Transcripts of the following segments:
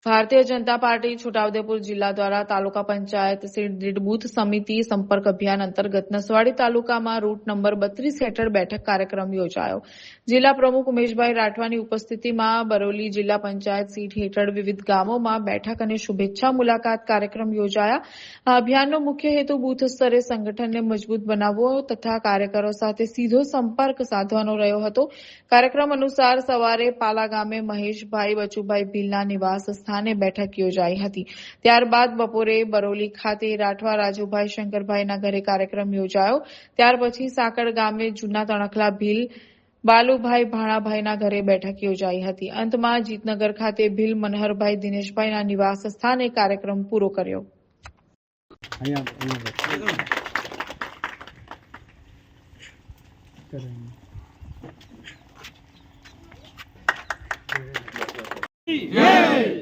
Bharatiya Janata party Chhota Udepur જિલ્લા દ્વારા તાલુકા panchayat seat booth સમિતિ સંપર્ક અભિયાન અંતર્ગત નસવાડી તાલુકામાં રૂટ નંબર 32 હેઠળ બેઠક કાર્યક્રમ યોજાયો। જિલ્લા પ્રમુખ ઉમેશભાઈ રાઠવાની ઉપસ્થિતિમાં બરોલી જિલ્લા પંચાયત સીટ હેઠળ વિવિધ ગામોમાં બેઠક અને શુભેચ્છા મુલાકાત કાર્યક્રમ યોજાયા। આ અભિયાનનો મુખ્ય હેતુ બૂથ સ્તરે સંગઠનને મજબૂત બનાવવો તથા કાર્યકરો સાથે સીધો સંપર્ક સાધવાનો રહ્યો હતો। કાર્યક્રમ અનુસાર સવારે પાલા ગામે મહેશભાઈ બચુભાઈ ભીલના નિવાસ સ્થાને બેઠક યોજાઈ હતી। ત્યારબાદ બપોરે બરોલી ખાતે રાઠવા રાજુભાઈ શંકરભાઈના ઘરે કાર્યક્રમ યોજાયો। ત્યાર પછી સાકળ ગામે જૂના તણખલા ભીલ બાલુભાઈ ભાણાભાઈના ઘરે બેઠક યોજાઈ હતી। અંતમાં જીતનગર ખાતે ભીલ મનહરભાઈ દિનેશભાઈના નિવાસ સ્થાને કાર્યક્રમ પૂરો કર્યો।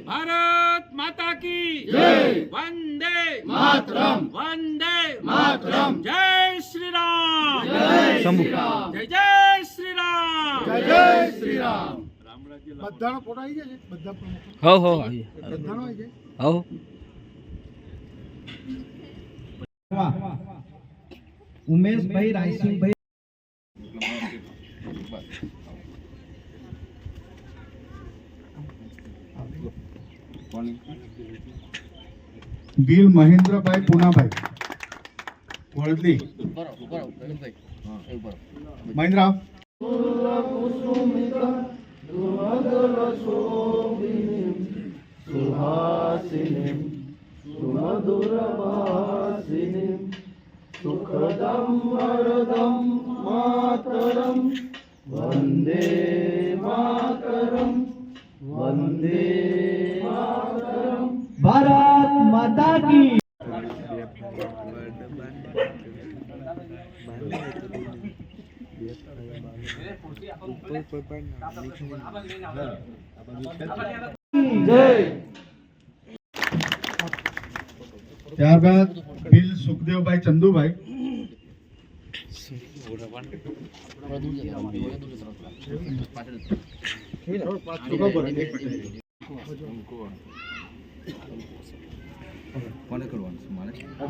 भारत माता की जय, वंदे मातरम, वंदे मातरम, जय श्री राम, जय श्री राम, जय श्री राम, जय श्री राम। बधानो फोटो आई जाए, बधा प्रमुख हो आई बधानो आई जाए हो। उमेश भाई रायसिंह भाई गिल महेंद्र भाई पूना भाई वळदी महेंद्र सुखदं वरदं मातरं वंदे मातरं वंदे मातरं भारत माता की। जय। ત્યારબાદ બિલ સુખદેવભાઈ ચંદુભાઈ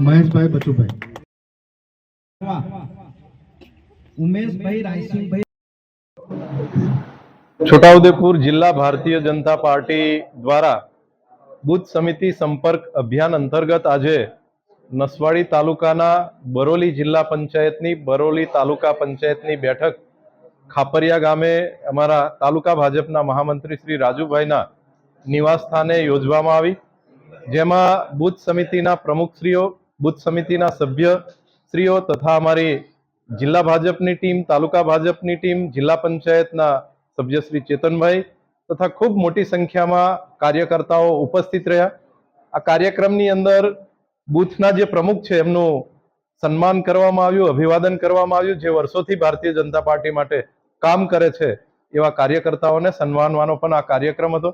મહેશભાઈ બચુભાઈ उमेश भाई रायसिंह भाई છોટાઉદેપુર જિલ્લા ભારતીય જનતા પાર્ટી દ્વારા બૂથ સમિતિ સંપર્ક અભિયાન અંતર્ગત આજે નસવાડી તાલુકાના બરોલી જિલ્લા પંચાયતની બરોલી તાલુકા પંચાયતની બેઠક ખાપરિયા ગામે અમારા તાલુકા ભાજપના મહામંત્રી શ્રી રાજુભાઈના નિવાસ સ્થાને યોજવામાં આવી, જેમાં બૂથ સમિતિના પ્રમુખશ્રીઓ, બૂથ સમિતિના સભ્યશ્રીઓ તથા અમારી જિલ્લા ભાજપની ટીમ, તાલુકા ભાજપની ટીમ, જિલ્લા પંચાયતના સભ્ય શ્રી ચેતનભાઈ તથા ખૂબ મોટી સંખ્યામાં કાર્યકર્તાઓ ઉપસ્થિત રહ્યા। આ કાર્યક્રમની અંદર બૂથના જે પ્રમુખ છે એમનું સન્માન કરવામાં આવ્યું, અભિવાદન કરવામાં આવ્યું। જે વર્ષોથી ભારતીય જનતા પાર્ટી માટે કામ કરે છે એવા કાર્યકર્તાઓને સન્માનવાનો પણ આ કાર્યક્રમ હતો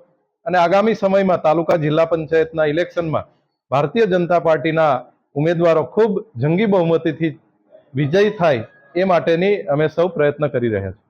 અને આગામી સમયમાં તાલુકા જિલ્લા પંચાયતના ઇલેક્શનમાં ભારતીય જનતા પાર્ટીના ઉમેદવારો ખૂબ જંગી બહુમતીથી વિજયી થાય એ માટેની અમે સૌ પ્રયત્ન કરી રહ્યા છીએ।